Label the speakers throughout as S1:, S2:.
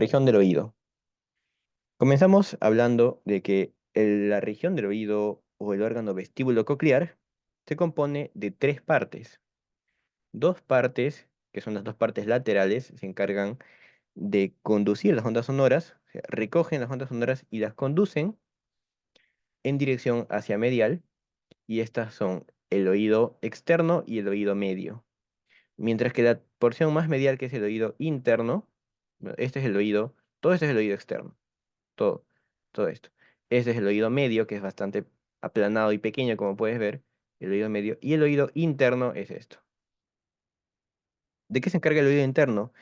S1: Región del oído. Comenzamos hablando de que la región del oído o el órgano vestíbulo coclear se compone de tres partes. Dos partes, que son las dos partes laterales, se encargan de conducir las ondas sonoras, o sea, recogen las ondas sonoras y las conducen en dirección hacia medial, y estas son el oído externo y el oído medio. Mientras que la porción más medial, que es el oído interno, bueno, este es el oído, todo esto es el oído externo. todo, todo esto. Ese es el oído medio, que es bastante aplanado y pequeño, como puedes ver, el oído medio, y el oído interno es esto. ¿De qué se encarga el oído interno?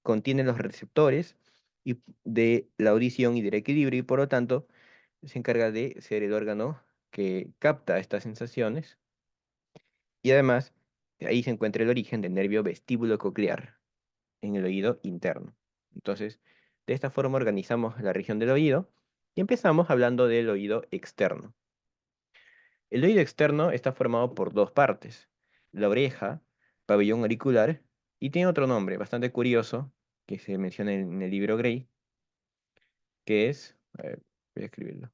S1: Contiene los receptores de la audición y del equilibrio, y por lo tanto se encarga de ser el órgano que capta estas sensaciones, y además ahí se encuentra el origen del nervio vestíbulo coclear en el oído interno. Entonces, de esta forma organizamos la región del oído y empezamos hablando del oído externo. El oído externo está formado por dos partes, la oreja, pabellón auricular, y tiene otro nombre bastante curioso que se menciona en el libro Gray, que es, a ver, voy a escribirlo,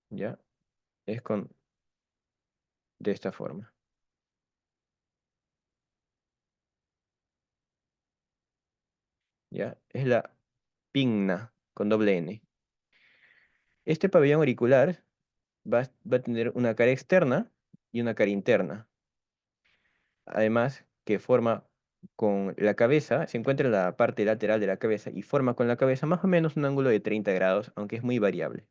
S1: ¿ya? Es de esta forma, ¿ya? Es la pinna, con doble N. Este pabellón auricular va a tener una cara externa y una cara interna. Además, que forma con la cabeza, se encuentra en la parte lateral de la cabeza y forma con la cabeza más o menos un ángulo de 30 grados, aunque es muy variable.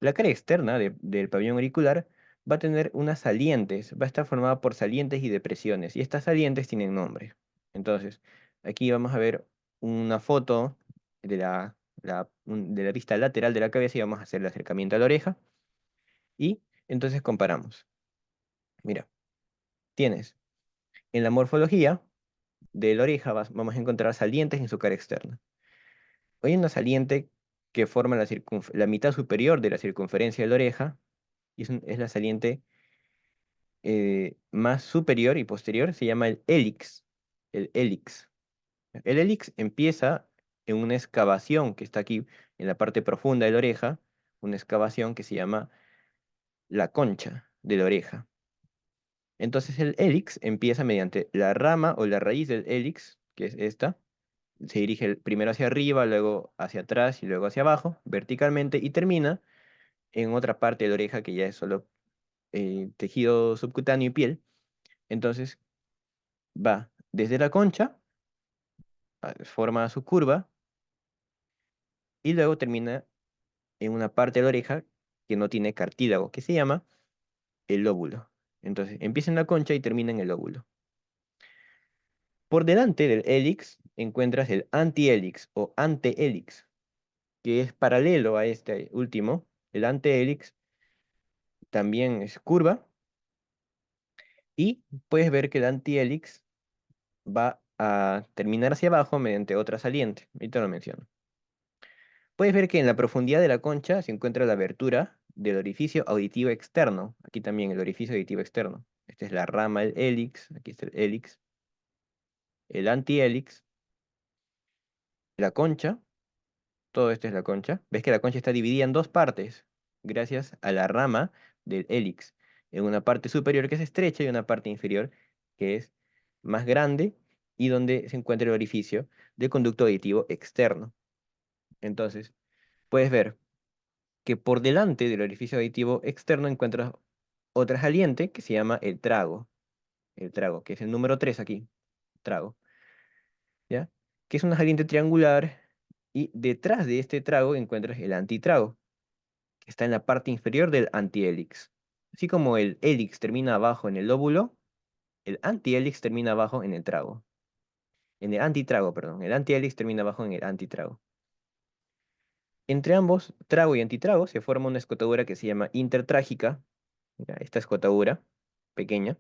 S1: La cara externa del pabellón auricular va a tener unas salientes, va a estar formada por salientes y depresiones, y estas salientes tienen nombre. Entonces, aquí vamos a ver una foto de de la vista lateral de la cabeza, y vamos a hacer el acercamiento a la oreja, y entonces comparamos. Mira, tienes en la morfología de la oreja vamos a encontrar salientes en su cara externa. Hay una saliente que forma la mitad superior de la circunferencia de la oreja, y es la saliente más superior y posterior, se llama el hélix. El hélix. El hélix empieza en una excavación que está aquí en la parte profunda de la oreja, una excavación que se llama la concha de la oreja. Entonces el hélix empieza mediante la rama o la raíz del hélix, que es esta, se dirige primero hacia arriba, luego hacia atrás y luego hacia abajo, verticalmente, y termina en otra parte de la oreja que ya es solo tejido subcutáneo y piel. Entonces va desde la concha, forma su curva, y luego termina en una parte de la oreja que no tiene cartílago, que se llama el lóbulo. Entonces empieza en la concha y termina en el lóbulo. Por delante del hélix encuentras el antihélix o antehélix, que es paralelo a este último. El antehélix también es curva, y puedes ver que el antihélix va a terminar hacia abajo mediante otra saliente. Ahorita lo menciono. Puedes ver que en la profundidad de la concha se encuentra la abertura del orificio auditivo externo. Aquí también el orificio auditivo externo. Esta es la rama del hélix. Aquí está el hélix. El antihélix. La concha. Todo esto es la concha. Ves que la concha está dividida en dos partes, gracias a la rama del hélix. En una parte superior, que es estrecha, y una parte inferior que es más grande, y donde se encuentra el orificio del conducto auditivo externo. Entonces, puedes ver que por delante del orificio auditivo externo encuentras otra saliente que se llama el trago, que es el número 3 aquí, trago, ¿ya? Que es una saliente triangular, y detrás de este trago encuentras el antitrago, que está en la parte inferior del antihélix. Así como el hélix termina abajo en el lóbulo, el antihélix termina abajo en el trago. En el antitrago, perdón. El antihélix termina abajo en el antitrago. Entre ambos, trago y antitrago, se forma una escotadura que se llama intertrágica. Mira, esta escotadura pequeña.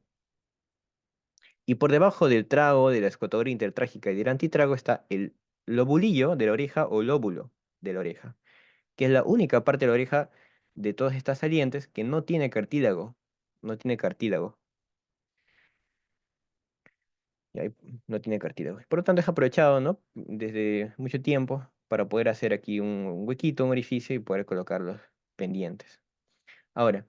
S1: Y por debajo del trago, de la escotadura intertrágica y del antitrago, está el lobulillo de la oreja o lóbulo de la oreja, que es la única parte de la oreja de todas estas salientes que no tiene cartílago. No tiene cartílago. Y ahí no tiene cartílago. Por lo tanto, es aprovechado, ¿no? Desde mucho tiempo para poder hacer aquí un huequito, un orificio y poder colocar los pendientes. Ahora,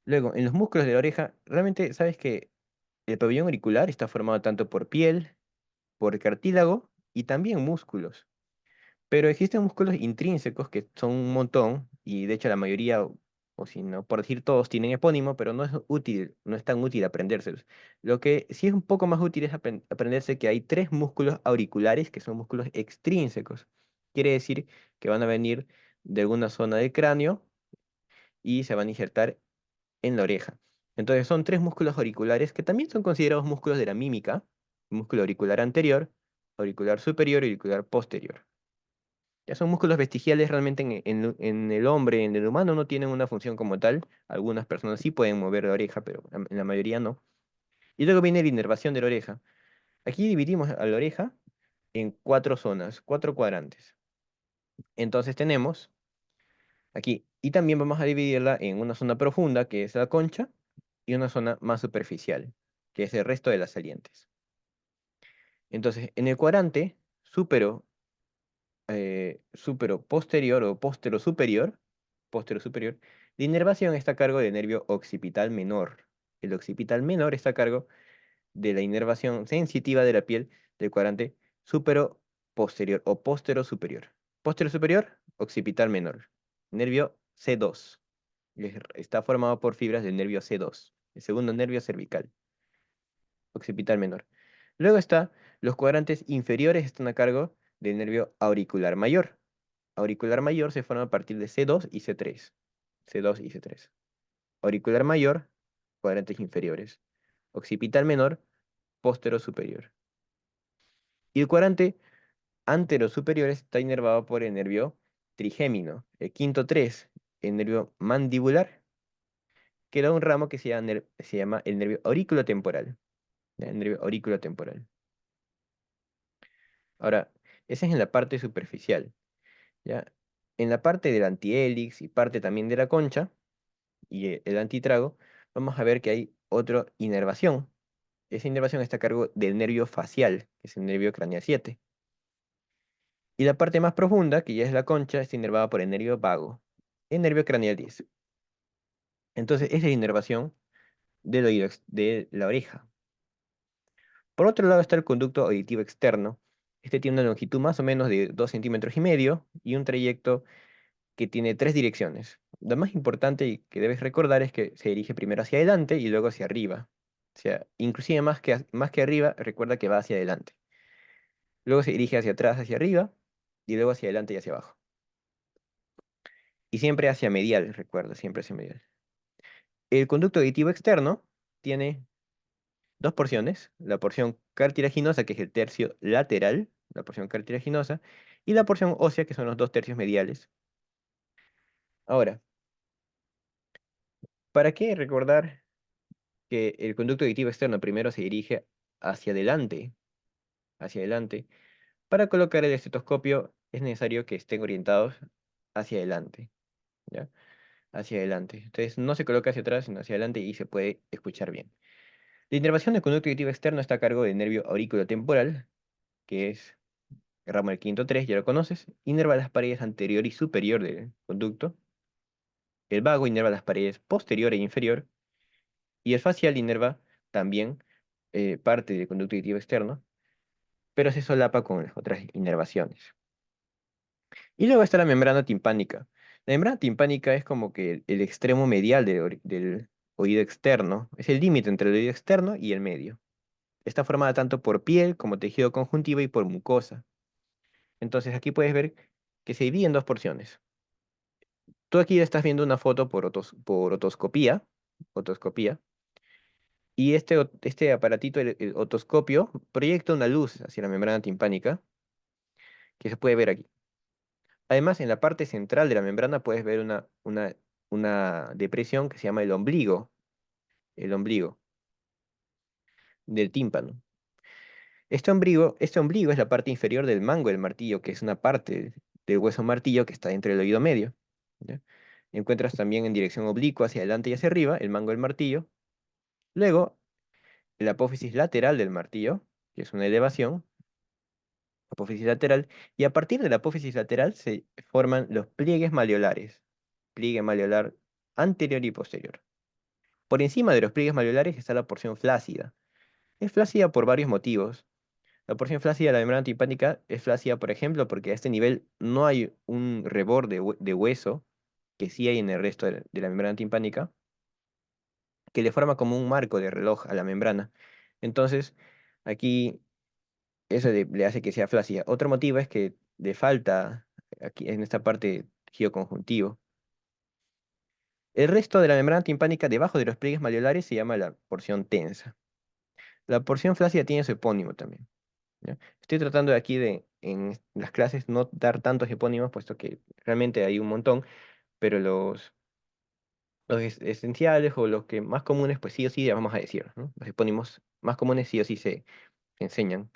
S1: luego, en los músculos de la oreja, realmente sabes que el pabellón auricular está formado tanto por piel, por cartílago y también músculos. Pero existen músculos intrínsecos que son un montón, y de hecho la mayoría, o si no, por decir todos, tienen epónimo, pero no es útil, no es tan útil aprendérselos. Lo que sí es un poco más útil es aprenderse que hay tres músculos auriculares que son músculos extrínsecos. Quiere decir que van a venir de alguna zona del cráneo y se van a insertar en la oreja. Entonces son tres músculos auriculares que también son considerados músculos de la mímica: músculo auricular anterior, auricular superior y auricular posterior. Ya son músculos vestigiales realmente en el hombre, en el humano no tienen una función como tal. Algunas personas sí pueden mover la oreja, pero en la mayoría no. Y luego viene la inervación de la oreja. Aquí dividimos a la oreja en cuatro zonas, cuatro cuadrantes. Entonces tenemos aquí, y también vamos a dividirla en una zona profunda, que es la concha, y una zona más superficial, que es el resto de las salientes. Entonces, en el cuadrante súpero, súpero posterior o póstero superior, la inervación está a cargo del nervio occipital menor. El occipital menor está a cargo de la inervación sensitiva de la piel del cuadrante súpero posterior o póstero superior. Póstero superior, occipital menor. Nervio C2. Está formado por fibras del nervio C2, el segundo nervio cervical, occipital menor. Luego está, los cuadrantes inferiores están a cargo del nervio auricular mayor. Auricular mayor se forma a partir de C2 y C3. C2 y C3. Auricular mayor, cuadrantes inferiores. Occipital menor, póstero superior. Y el cuadrante antero superior está inervado por el nervio trigémino. El quinto 3, el nervio mandibular, que da un ramo que se llama el nervio auriculotemporal. ¿Ya? El nervio auriculotemporal. Ahora, ese es en la parte superficial. ¿Ya? En la parte del antihelix y parte también de la concha y el antitrago, vamos a ver que hay otra inervación. Esa inervación está a cargo del nervio facial, que es el nervio craneal 7. Y la parte más profunda, que ya es la concha, está inervada por el nervio vago, el nervio craneal 10. Entonces, esa es la inervación del oído, de la oreja. Por otro lado está el conducto auditivo externo. Este tiene una longitud más o menos de 2,5 centímetros y un trayecto que tiene tres direcciones. Lo más importante y que debes recordar es que se dirige primero hacia adelante y luego hacia arriba. O sea, inclusive más que arriba, recuerda que va hacia adelante. Luego se dirige hacia atrás, hacia arriba, y luego hacia adelante y hacia abajo. Y siempre hacia medial, recuerda, siempre hacia medial. El conducto auditivo externo tiene dos porciones: la porción cartilaginosa, que es el tercio lateral, la porción cartilaginosa, y la porción ósea, que son los dos tercios mediales. Ahora, ¿para qué recordar que el conducto auditivo externo primero se dirige hacia adelante? Hacia adelante. Para colocar el estetoscopio es necesario que estén orientados hacia adelante, ¿ya? Hacia adelante. Entonces no se coloca hacia atrás, sino hacia adelante y se puede escuchar bien. La inervación del conducto auditivo externo está a cargo del nervio auriculotemporal, que es el ramo del quinto 3, ya lo conoces. Inerva las paredes anterior y superior del conducto. El vago inerva las paredes posterior e inferior. Y el facial inerva también parte del conducto auditivo externo, pero se solapa con las otras inervaciones. Y luego está la membrana timpánica. La membrana timpánica es como que el extremo medial del oído externo. Es el límite entre el oído externo y el medio. Está formada tanto por piel como tejido conjuntivo y por mucosa. Entonces aquí puedes ver que se divide en dos porciones. Tú aquí estás viendo una foto por otoscopía, y este aparatito, el otoscopio, proyecta una luz hacia la membrana timpánica, que se puede ver aquí. Además, en la parte central de la membrana puedes ver una depresión que se llama el ombligo del tímpano. Este ombligo es la parte inferior del mango del martillo, que es una parte del hueso martillo que está entre el oído medio. ¿Ya? Encuentras también en dirección oblicua hacia adelante y hacia arriba el mango del martillo. Luego, la apófisis lateral del martillo, que es una elevación, apófisis lateral, y a partir de la apófisis lateral se forman los pliegues maleolares, pliegue maleolar anterior y posterior. Por encima de los pliegues maleolares está la porción flácida. Es flácida por varios motivos. La porción flácida de la membrana timpánica es flácida, por ejemplo, porque a este nivel no hay un reborde de hueso, que sí hay en el resto de la membrana timpánica, que le forma como un marco de reloj a la membrana. Entonces, aquí eso le hace que sea flácida. Otro motivo es que le falta aquí en esta parte tejido conjuntivo. El resto de la membrana timpánica debajo de los pliegues maleolares se llama la porción tensa. La porción flácida tiene su epónimo también. ¿Ya? Estoy tratando de aquí en las clases no dar tantos epónimos, puesto que realmente hay un montón, pero los esenciales o los que más comunes, pues sí o sí, ya vamos a decir, ¿no? Los epónimos más comunes sí o sí se enseñan.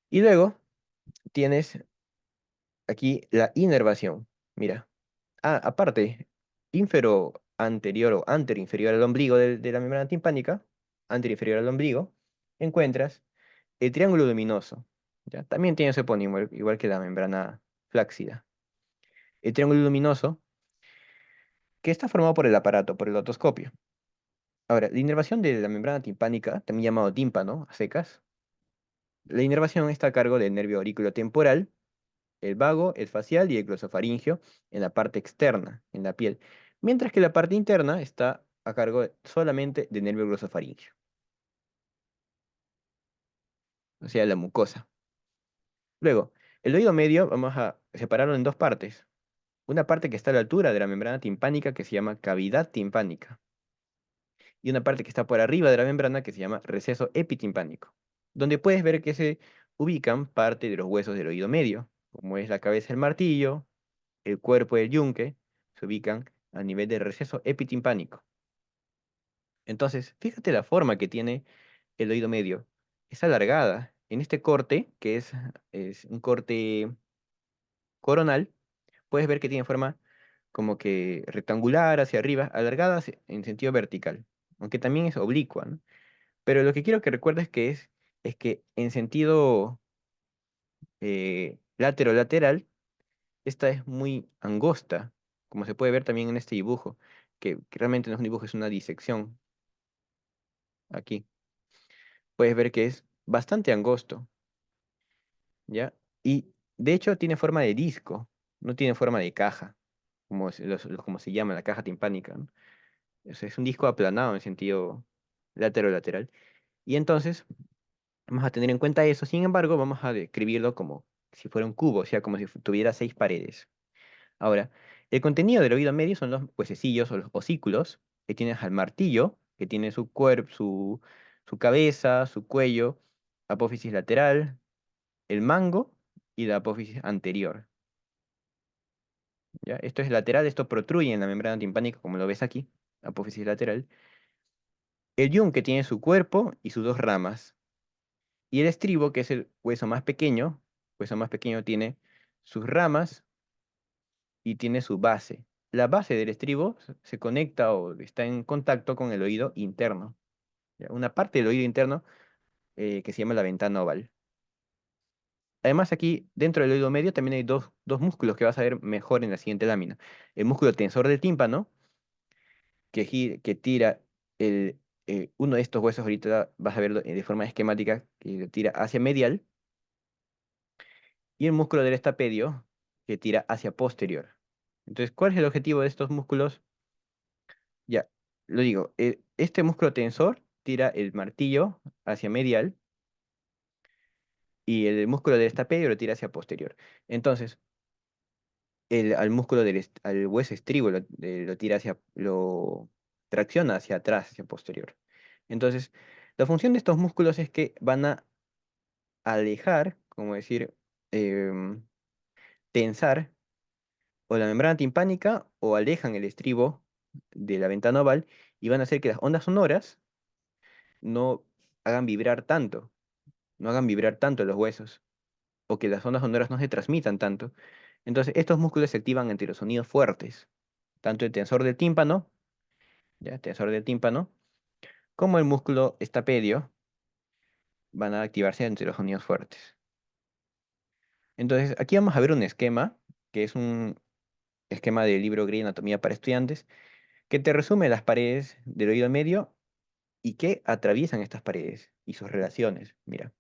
S1: Y luego tienes aquí la inervación. Mira, aparte, ínfero anterior o inferior al ombligo de la membrana timpánica, inferior al ombligo, encuentras el triángulo luminoso. ¿Ya? También tiene su epónimo, igual que la membrana flácida. El triángulo luminoso, que está formado por el aparato, por el otoscopio. Ahora, la inervación de la membrana timpánica, también llamado tímpano, a secas, la inervación está a cargo del nervio auriculotemporal, el vago, el facial y el glosofaringio en la parte externa, en la piel, mientras que la parte interna está a cargo solamente del nervio glosofaringio, o sea, la mucosa. Luego, el oído medio vamos a separarlo en dos partes. Una parte que está a la altura de la membrana timpánica que se llama cavidad timpánica y una parte que está por arriba de la membrana que se llama receso epitimpánico, donde puedes ver que se ubican parte de los huesos del oído medio, como es la cabeza del martillo, el cuerpo del yunque, se ubican a nivel del receso epitimpánico. Entonces, fíjate la forma que tiene el oído medio. Es alargada. En este corte, que es un corte coronal, puedes ver que tiene forma como que rectangular hacia arriba, alargada en sentido vertical, aunque también es oblicua, ¿no? Pero lo que quiero que recuerdes es que en sentido lateral, esta es muy angosta, como se puede ver también en este dibujo, que realmente no es un dibujo, es una disección aquí. Puedes ver que es bastante angosto, ¿ya? Y de hecho tiene forma de disco, no tiene forma de caja, como se llama la caja timpánica, ¿no? Es un disco aplanado en sentido lateral. Y entonces vamos a tener en cuenta eso. Sin embargo, vamos a describirlo como si fuera un cubo, o sea, como si tuviera 6 paredes. Ahora, el contenido del oído medio son los huesecillos o los osículos, que tienes al martillo, que tiene su cuerpo, su cabeza, su cuello, apófisis lateral, el mango y la apófisis anterior. ¿Ya? Esto es lateral, esto protruye en la membrana timpánica, como lo ves aquí, apófisis lateral. El yunque tiene su cuerpo y sus dos ramas. Y el estribo, que es el hueso más pequeño tiene sus ramas y tiene su base. La base del estribo se conecta o está en contacto con el oído interno. ¿Ya? Una parte del oído interno que se llama la ventana oval. Además, aquí dentro del oído medio también hay dos músculos que vas a ver mejor en la siguiente lámina. El músculo tensor del tímpano, que tira uno de estos huesos, ahorita vas a verlo de forma esquemática, que lo tira hacia medial, y el músculo del estapedio, que tira hacia posterior. Entonces, ¿cuál es el objetivo de estos músculos? Ya, lo digo, este músculo tensor tira el martillo hacia medial y el músculo del estapedio lo tira hacia posterior. Entonces, al músculo al hueso estribo lo tira lo tracciona hacia atrás, hacia posterior. Entonces, la función de estos músculos es que van a alejar, como decir, em, tensar o la membrana timpánica o alejan el estribo de la ventana oval y van a hacer que las ondas sonoras no hagan vibrar tanto, no hagan vibrar tanto los huesos o que las ondas sonoras no se transmitan tanto. Entonces, estos músculos se activan ante los sonidos fuertes, tanto el tensor del tímpano, ya, tensor del tímpano, como el músculo estapedio, van a activarse ante los sonidos fuertes. Entonces, aquí vamos a ver un esquema, que es un esquema del libro Grey Anatomía para Estudiantes, que te resume las paredes del oído medio y qué atraviesan estas paredes y sus relaciones. Mira,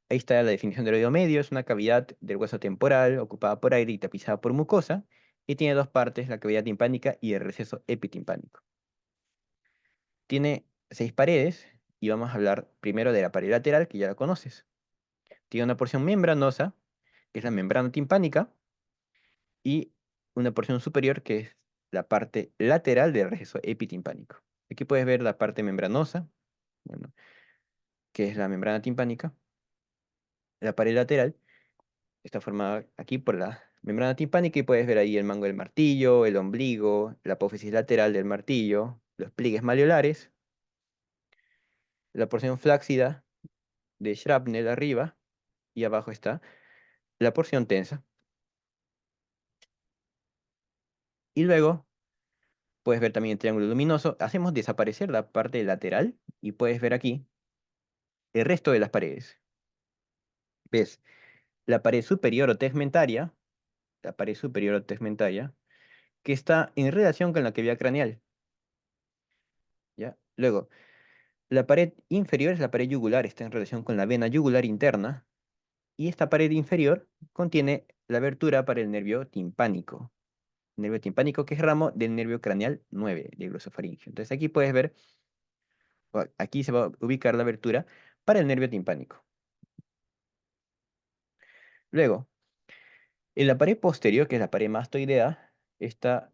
S1: ahí está la definición del oído medio, es una cavidad del hueso temporal ocupada por aire y tapizada por mucosa, y tiene dos partes, la cavidad timpánica y el receso epitimpánico. Tiene 6 paredes y vamos a hablar primero de la pared lateral, que ya la conoces. Tiene una porción membranosa, que es la membrana timpánica, y una porción superior, que es la parte lateral del receso epitimpánico. Aquí puedes ver la parte membranosa, bueno, que es la membrana timpánica. La pared lateral está formada aquí por la membrana timpánica y puedes ver ahí el mango del martillo, el ombligo, la apófisis lateral del martillo, los pliegues maleolares, la porción flácida de Shrapnel arriba y abajo está la porción tensa. Y luego puedes ver también el triángulo luminoso. Hacemos desaparecer la parte lateral y puedes ver aquí el resto de las paredes. ¿Ves? La pared superior o tegmentaria, la pared superior o tegmentaria, que está en relación con la cavidad craneal, ¿ya? Luego, la pared inferior es la pared yugular, está en relación con la vena yugular interna, y esta pared inferior contiene la abertura para el nervio timpánico que es ramo del nervio craneal 9 del glosofaringio. Entonces aquí puedes ver, aquí se va a ubicar la abertura para el nervio timpánico. Luego, en la pared posterior, que es la pared mastoidea, esta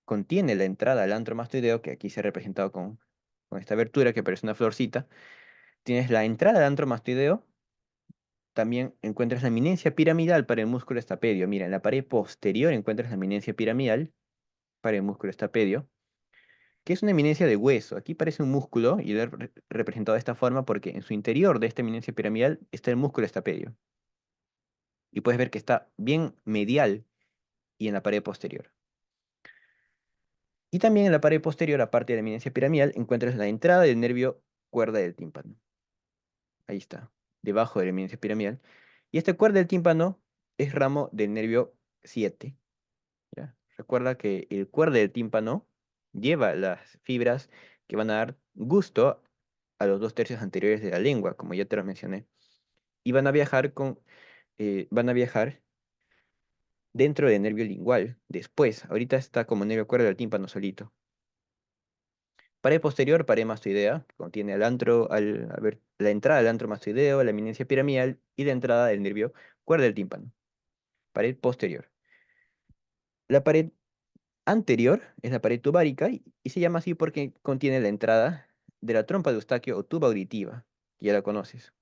S1: contiene la entrada al antro mastoideo, que aquí se ha representado con esta abertura que parece una florcita. Tienes la entrada al antro mastoideo, también encuentras la eminencia piramidal para el músculo estapedio. Mira, en la pared posterior encuentras la eminencia piramidal para el músculo estapedio, que es una eminencia de hueso. Aquí parece un músculo y lo he representado de esta forma porque en su interior de esta eminencia piramidal está el músculo estapedio. Y puedes ver que está bien medial y en la pared posterior. Y también en la pared posterior, aparte de la eminencia piramidal, encuentras la entrada del nervio cuerda del tímpano. Ahí está, debajo de la eminencia piramidal. Y este cuerda del tímpano es ramo del nervio 7. ¿Ya? Recuerda que el cuerda del tímpano lleva las fibras que van a dar gusto a los 2 tercios anteriores de la lengua, como ya te lo mencioné. Y van a viajar dentro del nervio lingual. Después, ahorita está como nervio cuerda del tímpano solito. Pared posterior, pared mastoidea, que contiene la entrada del antro mastoideo, la eminencia piramidal y la entrada del nervio cuerda del tímpano. Pared posterior. La pared anterior es la pared tubárica y se llama así porque contiene la entrada de la trompa de Eustaquio o tuba auditiva, que ya la conoces.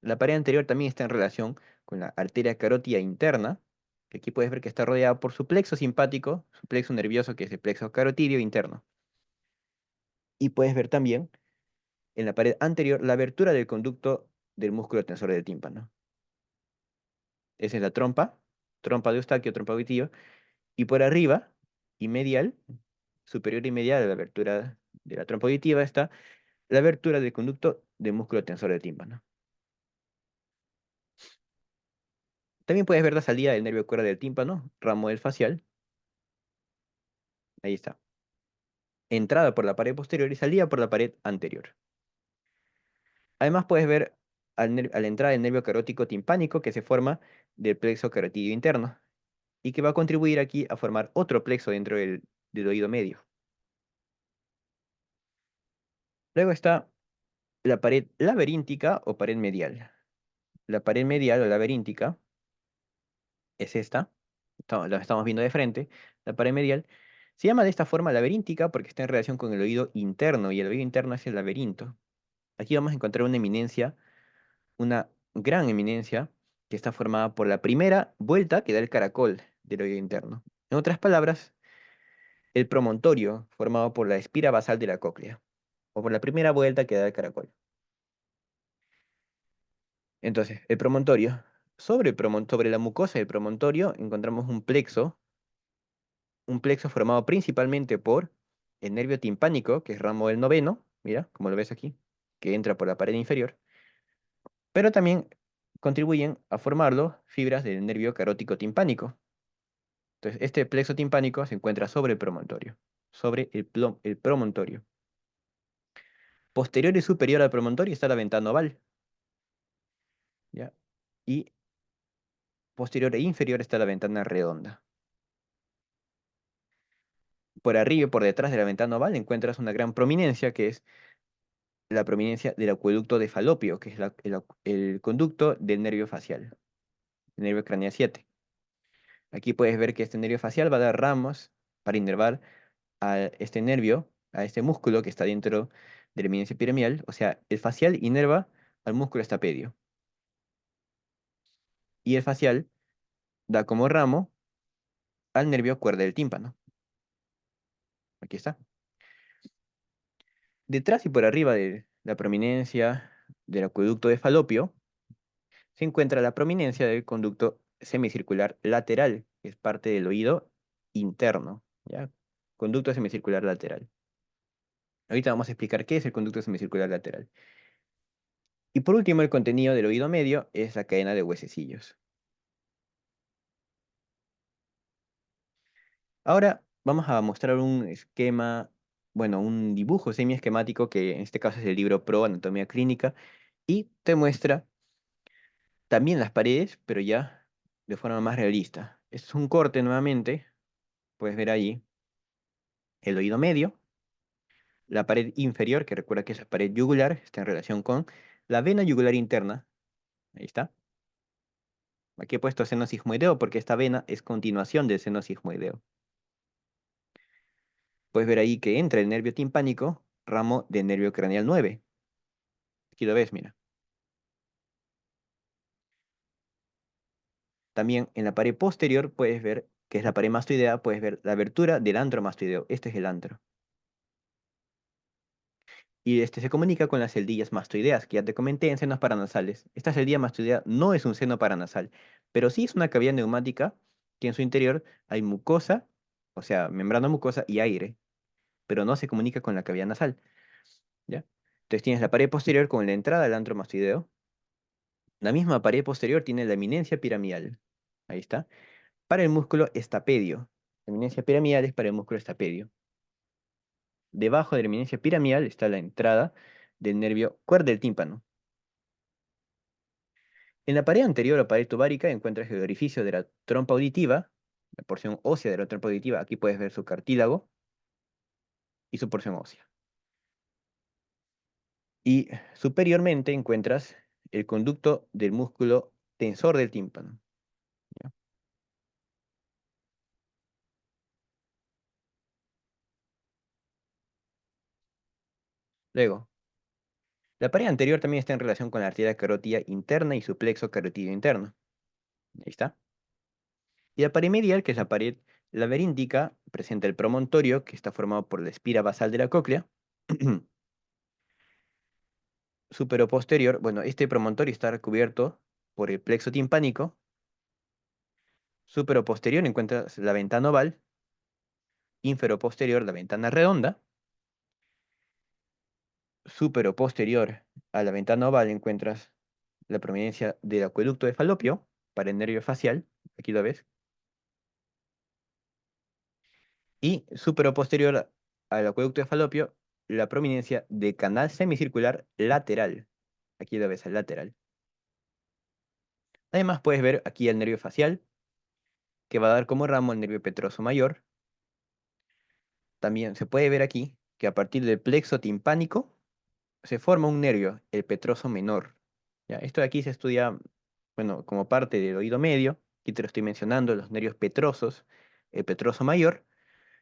S1: La pared anterior también está en relación con la arteria carótida interna, que aquí puedes ver que está rodeada por su plexo simpático, su plexo nervioso, que es el plexo carotídeo interno. Y puedes ver también en la pared anterior la abertura del conducto del músculo tensor del tímpano. Esa es la trompa de Eustaquio, trompa auditiva, y por arriba y medial, superior y medial a la abertura de la trompa auditiva está la abertura del conducto del músculo tensor del tímpano. También puedes ver la salida del nervio cuerda del tímpano, ramo del facial. Ahí está. Entrada por la pared posterior y salida por la pared anterior. Además puedes ver a la entrada del nervio carótico timpánico que se forma del plexo carotídeo interno y que va a contribuir aquí a formar otro plexo dentro del oído medio. Luego está la pared laberíntica o pared medial. La pared medial o laberíntica es esta, la estamos viendo de frente. La pared medial se llama de esta forma laberíntica porque está en relación con el oído interno y el oído interno es el laberinto. Aquí vamos a encontrar una eminencia, una gran eminencia que está formada por la primera vuelta que da el caracol del oído interno. En otras palabras, el promontorio formado por la espira basal de la cóclea o por la primera vuelta que da el caracol. Entonces, el promontorio, sobre la mucosa del promontorio encontramos un plexo formado principalmente por el nervio timpánico, que es ramo del noveno, mira, como lo ves aquí, que entra por la pared inferior, pero también contribuyen a formarlo fibras del nervio carótico timpánico. Entonces, este plexo timpánico se encuentra sobre el promontorio, sobre el promontorio. Posterior y superior al promontorio está la ventana oval, ¿ya? Y posterior e inferior está la ventana redonda. Por arriba y por detrás de la ventana oval encuentras una gran prominencia, que es la prominencia del acueducto de Falopio, que es el conducto del nervio facial, el nervio craneal 7. Aquí puedes ver que este nervio facial va a dar ramos para inervar a este nervio, a este músculo que está dentro de la eminencia piramidal. O sea, el facial inerva al músculo estapedio. Y el facial da como ramo al nervio cuerda del tímpano. Aquí está. Detrás y por arriba de la prominencia del acueducto de Falopio se encuentra la prominencia del conducto semicircular lateral, que es parte del oído interno, ¿ya? Conducto semicircular lateral. Ahorita vamos a explicar qué es el conducto semicircular lateral. Y por último, el contenido del oído medio es la cadena de huesecillos. Ahora vamos a mostrar un esquema, bueno, un dibujo semiesquemático que en este caso es el libro Pro Anatomía Clínica y te muestra también las paredes, pero ya de forma más realista. Este es un corte nuevamente, puedes ver ahí el oído medio, la pared inferior, que recuerda que esa pared yugular está en relación con la vena yugular interna. Ahí está. Aquí he puesto seno sigmoideo porque esta vena es continuación del seno sigmoideo. Puedes ver ahí que entra el nervio timpánico, ramo del nervio craneal 9. Aquí lo ves, mira. También en la pared posterior puedes ver, que es la pared mastoidea, puedes ver la abertura del antro mastoideo. Este es el antro. Y este se comunica con las celdillas mastoideas, que ya te comenté en senos paranasales. Esta celdilla mastoidea no es un seno paranasal, pero sí es una cavidad neumática que en su interior hay mucosa, o sea, membrana mucosa y aire, pero no se comunica con la cavidad nasal, ¿ya? Entonces tienes la pared posterior con la entrada del antro mastoideo. La misma pared posterior tiene la eminencia piramidal. Ahí está. Para el músculo estapedio. La eminencia piramidal es para el músculo estapedio. Debajo de la eminencia piramidal está la entrada del nervio cuerda del tímpano. En la pared anterior o pared tubárica encuentras el orificio de la trompa auditiva, la porción ósea de la trompa auditiva. Aquí puedes ver su cartílago y su porción ósea. Y superiormente encuentras el conducto del músculo tensor del tímpano, ¿ya? Luego, la pared anterior también está en relación con la arteria carótida interna y su plexo carotidio interno. Ahí está. Y la pared medial, que es la pared laberíntica, presenta el promontorio, que está formado por la espira basal de la cóclea. Superoposterior, bueno, este promontorio está recubierto por el plexo timpánico. Superoposterior encuentras la ventana oval. Inferoposterior, la ventana redonda. Superoposterior a la ventana oval encuentras la prominencia del acueducto de Falopio para el nervio facial. Aquí lo ves. Y superoposterior al acueducto de Falopio, la prominencia de canal semicircular lateral. Aquí lo ves al lateral. Además puedes ver aquí el nervio facial, que va a dar como ramo el nervio petroso mayor. También se puede ver aquí que a partir del plexo timpánico se forma un nervio, el petroso menor. ¿Ya? Esto de aquí se estudia, bueno, como parte del oído medio. Aquí te lo estoy mencionando, los nervios petrosos, el petroso mayor.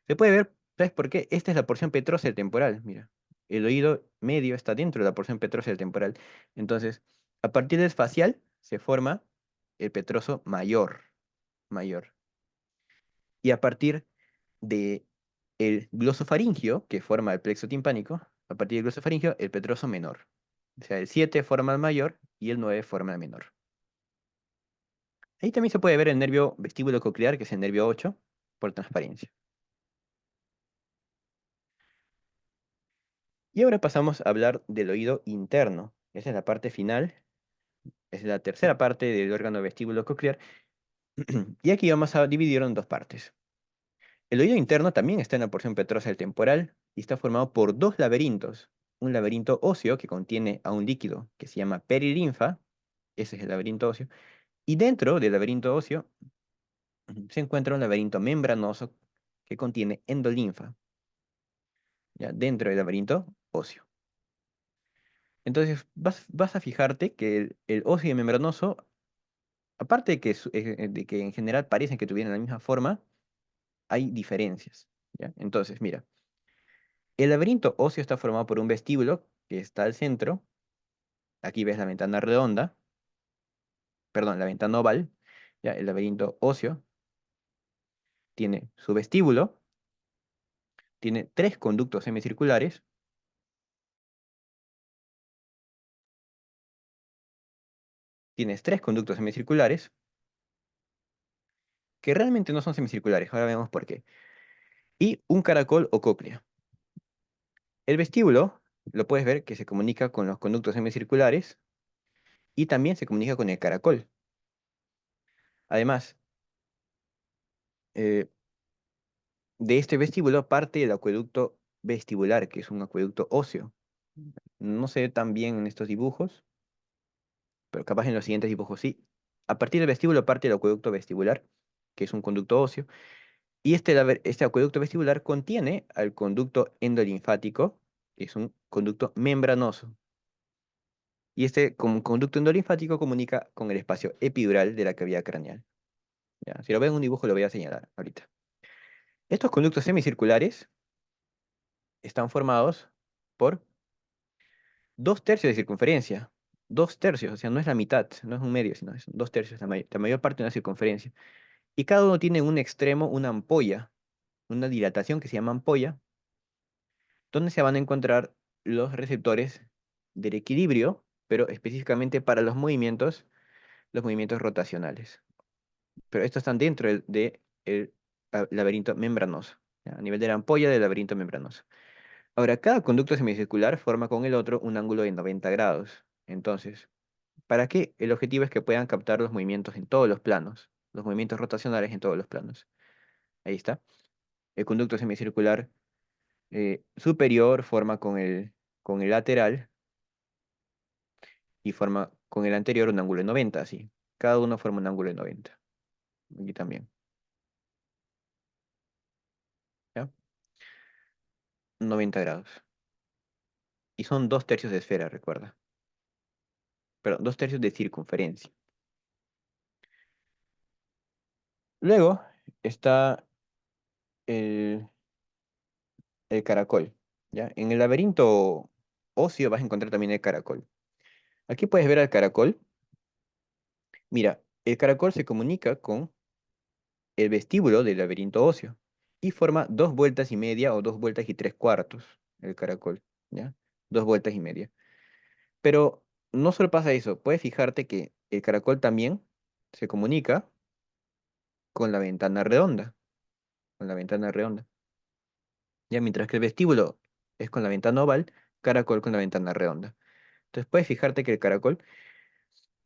S1: Se puede ver, ¿sabes por qué? Esta es la porción petrosa del temporal, mira. El oído medio está dentro de la porción petrosa del temporal. Entonces, a partir del facial se forma el petroso mayor, mayor. Y a partir de el glosofaringio, que forma el plexo timpánico, a partir del glosofaringio, el petroso menor. O sea, el 7 forma el mayor y el 9 forma el menor. Ahí también se puede ver el nervio vestíbulo coclear, que es el nervio 8 por transparencia. Y ahora pasamos a hablar del oído interno. Esa es la parte final Es la tercera parte del órgano vestíbulo coclear. Y aquí vamos a dividirlo en dos partes. El oído interno también está en la porción petrosa del temporal y está formado por dos laberintos. Un laberinto óseo que contiene a un líquido que se llama perilinfa, ese es el laberinto óseo, y dentro del laberinto óseo se encuentra un laberinto membranoso que contiene endolinfa, ya, dentro del laberinto óseo. Entonces vas a fijarte que el óseo membranoso, aparte de que en general parecen que tuvieran la misma forma, hay diferencias, ¿ya? Entonces, mira, el laberinto óseo está formado por un vestíbulo que está al centro. Aquí ves la ventana redonda, perdón, la ventana oval, ¿ya? El laberinto óseo tiene su vestíbulo, tiene tres conductos semicirculares, tienes tres conductos semicirculares que realmente no son semicirculares, ahora vemos por qué, y un caracol o cóclea. El vestíbulo, lo puedes ver que se comunica con los conductos semicirculares y también se comunica con el caracol. Además, eh, de este vestíbulo parte el acueducto vestibular, que es un acueducto óseo. No se ve tan bien en estos dibujos, pero capaz en los siguientes dibujos sí. A partir del vestíbulo parte el acueducto vestibular, que es un conducto óseo, y este acueducto vestibular contiene al conducto endolinfático, que es un conducto membranoso. Y este como conducto endolinfático comunica con el espacio epidural de la cavidad craneal. ¿Ya? Si lo ven en un dibujo lo voy a señalar ahorita. Estos conductos semicirculares están formados por 2/3 de circunferencia. 2/3, o sea, no es la mitad, no es un medio, sino es 2/3, la mayor parte de una circunferencia. Y cada uno tiene en un extremo una ampolla, una dilatación que se llama ampolla, donde se van a encontrar los receptores del equilibrio, pero específicamente para los movimientos rotacionales. Pero estos están dentro del laberinto membranoso, ¿ya? A nivel de la ampolla del laberinto membranoso. Ahora, cada conducto semicircular forma con el otro un ángulo de 90 grados. Entonces, ¿para qué? El objetivo es que puedan captar los movimientos en todos los planos, los movimientos rotacionales en todos los planos. Ahí está. El conducto semicircular superior forma con el lateral y forma con el anterior un ángulo de 90, así. Cada uno forma un ángulo de 90. Aquí también, ¿ya? 90 grados. Y son 2/3 de esfera, recuerda. Perdón, 2/3 de circunferencia. Luego está el, el caracol, ¿ya? En el laberinto óseo vas a encontrar también el caracol. Aquí puedes ver al caracol. Mira, el caracol se comunica con el vestíbulo del laberinto óseo y forma 2 vueltas y media o 2 vueltas y 3/4 el caracol, ¿ya? 2 vueltas y media. Pero no solo pasa eso, puedes fijarte que el caracol también se comunica con la ventana redonda, con la ventana redonda. Ya mientras que el vestíbulo es con la ventana oval, caracol con la ventana redonda. Entonces puedes fijarte que el caracol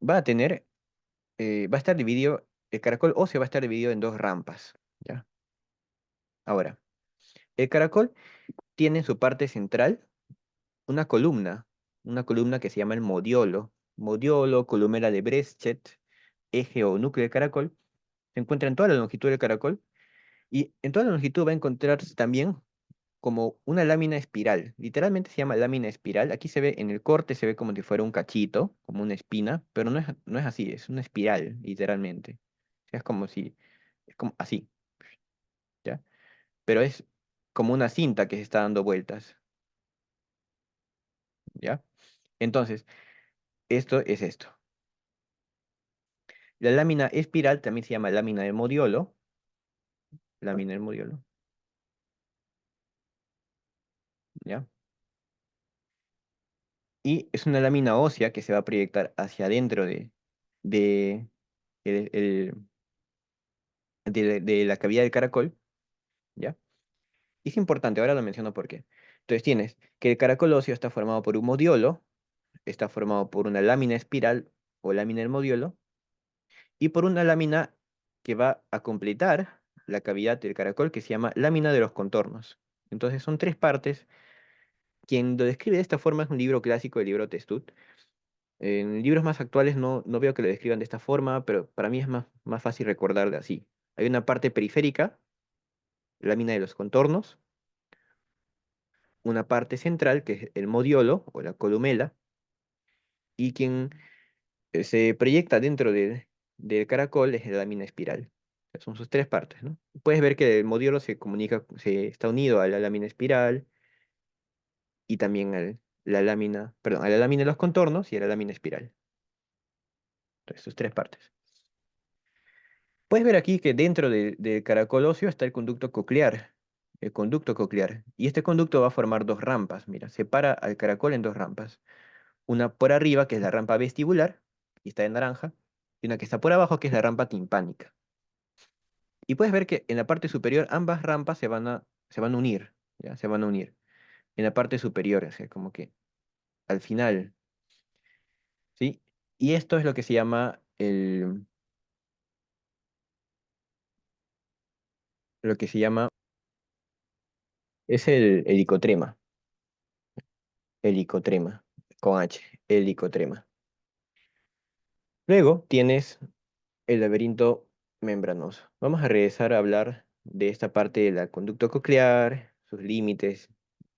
S1: va a tener, va a estar dividido, el caracol óseo va a estar dividido en dos rampas, ¿ya? Ahora, el caracol tiene en su parte central una columna que se llama el modiolo. Modiolo, columela de Breschet, eje o núcleo del caracol, se encuentra en toda la longitud del caracol y en toda la longitud va a encontrarse también como una lámina espiral. Literalmente se llama lámina espiral. Aquí se ve en el corte, se ve como si fuera un cachito, como una espina, pero no es así, es una espiral, literalmente. O sea, es como así, ¿ya? Pero es como una cinta que se está dando vueltas, ¿ya? Entonces, esto es esto. La lámina espiral también se llama lámina del modiolo, ¿ya? Y es una lámina ósea que se va a proyectar hacia adentro de, el- el- de la cavidad del caracol, ¿ya? Y es importante, ahora lo menciono por qué. Entonces tienes que el caracol óseo está formado por un modiolo, está formado por una lámina espiral o lámina del modiolo, y por una lámina que va a completar la cavidad del caracol que se llama lámina de los contornos. Entonces son tres partes. Quien lo describe de esta forma es un libro clásico, el libro Testut. En libros más actuales no veo que lo describan de esta forma, pero para mí es más fácil recordarlo así. Hay una parte periférica, lámina de los contornos, una parte central, que es el modiolo o la columela, y quien se proyecta dentro del caracol es la lámina espiral. Son sus tres partes, ¿no? Puedes ver que el modiolo se está unido a la lámina espiral y también a la lámina de los contornos y a la lámina espiral. Entonces, sus tres partes. Puedes ver aquí que dentro del caracol óseo está el conducto coclear. El conducto coclear. Y este conducto va a formar dos rampas. Mira, separa al caracol en dos rampas. Una por arriba, que es la rampa vestibular, y está en naranja, y una que está por abajo, que es la rampa timpánica. Y puedes ver que en la parte superior ambas rampas se van a unir, ¿ya? Se van a unir. En la parte superior, o sea, como que al final, ¿sí? Y esto es lo que se llama lo que se llama, es el helicotrema, helicotrema, con H, helicotrema. Luego tienes el laberinto membranoso. Vamos a regresar a hablar de esta parte del conducto coclear, sus límites,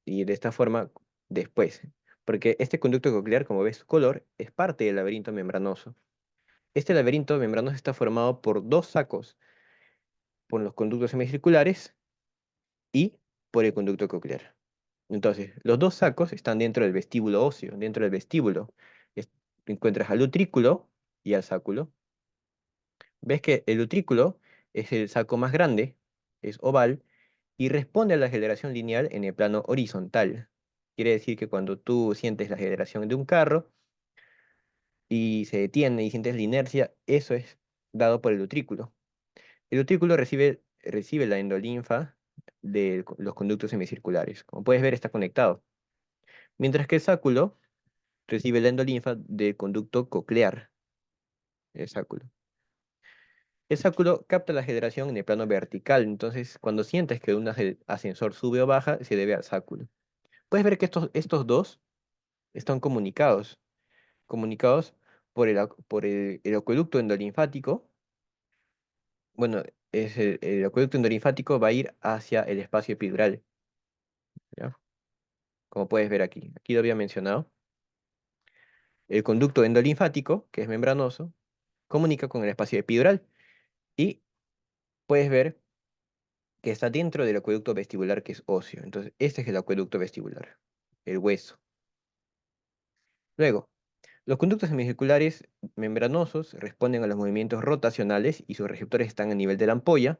S1: y de esta forma después. Porque este conducto coclear, como ves, su color, es parte del laberinto membranoso. Este laberinto membranoso está formado por dos sacos, por los conductos semicirculares y por el conducto coclear. Entonces, los dos sacos están dentro del vestíbulo óseo. Dentro del vestíbulo es- encuentras al utrículo y al sáculo. Ves que el utrículo es el saco más grande, es oval, y responde a la aceleración lineal en el plano horizontal. Quiere decir que cuando tú sientes la aceleración de un carro y se detiene y sientes la inercia, eso es dado por el utrículo. El utrículo recibe la endolinfa de los conductos semicirculares. Como puedes ver, está conectado. Mientras que el sáculo recibe la endolinfa del conducto coclear. El sáculo. El sáculo capta la aceleración en el plano vertical, entonces cuando sientes que un ascensor sube o baja, se debe al sáculo. Puedes ver que estos dos están comunicados por el acueducto endolinfático. Bueno, el acueducto endolinfático va a ir hacia el espacio epidural, ¿ya? Como puedes ver aquí. Aquí lo había mencionado. El conducto endolinfático, que es membranoso, comunica con el espacio epidural. Y puedes ver que está dentro del acueducto vestibular, que es óseo. Entonces, este es el acueducto vestibular, el hueso. Luego, los conductos semicirculares membranosos responden a los movimientos rotacionales y sus receptores están a nivel de la ampolla.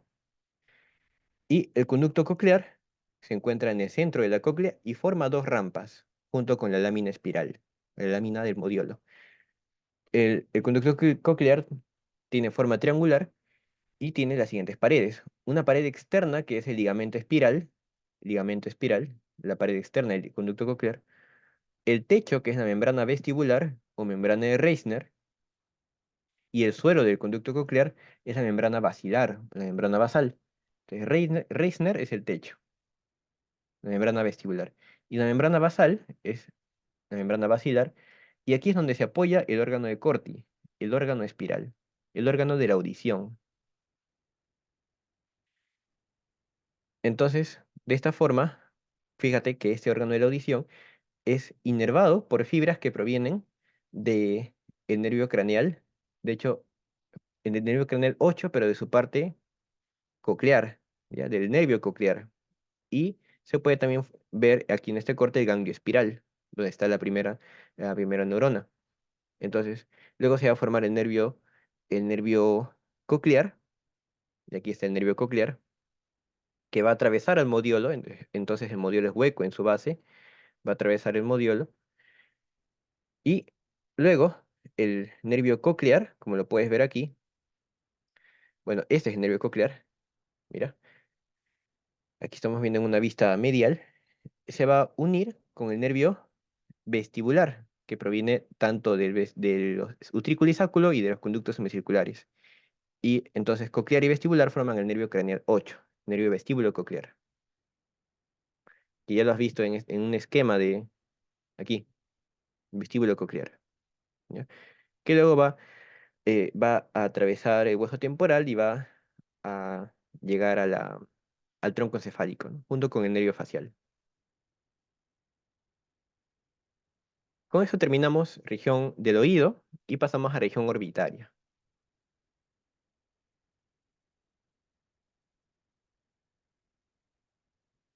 S1: Y el conducto coclear se encuentra en el centro de la cóclea y forma dos rampas, junto con la lámina espiral, la lámina del modiolo. El conducto coclear tiene forma triangular y tiene las siguientes paredes. Una pared externa, que es el ligamento espiral, la pared externa del conducto coclear. El techo, que es la membrana vestibular o membrana de Reissner. Y el suelo del conducto coclear es la membrana basilar, la membrana basal. Entonces, Reissner es el techo, la membrana vestibular. Y la membrana basal es la membrana basilar. Y aquí es donde se apoya el órgano de Corti, el órgano espiral, el órgano de la audición. Entonces, de esta forma, fíjate que este órgano de la audición es inervado por fibras que provienen del nervio craneal. De hecho, en el nervio craneal 8, pero de su parte coclear, ¿ya? Del nervio coclear. Y se puede también ver aquí en este corte el ganglio espiral, donde está la primera neurona. Entonces, luego se va a formar el nervio coclear, y aquí está el nervio coclear, que va a atravesar al modiolo. Entonces el modiolo es hueco en su base, va a atravesar el modiolo. Y luego el nervio coclear, como lo puedes ver aquí, bueno, este es el nervio coclear, mira, aquí estamos viendo en una vista medial, se va a unir con el nervio vestibular. que proviene tanto de los utrículo y sáculo y de los conductos semicirculares. Y entonces coclear y vestibular forman el nervio craneal 8, nervio vestíbulo coclear, que ya lo has visto en un esquema de aquí, vestíbulo coclear, ¿ya? Que luego va a atravesar el hueso temporal y va a llegar al tronco encefálico, ¿no? Junto con el nervio facial. Con eso terminamos región del oído y pasamos a región orbitaria.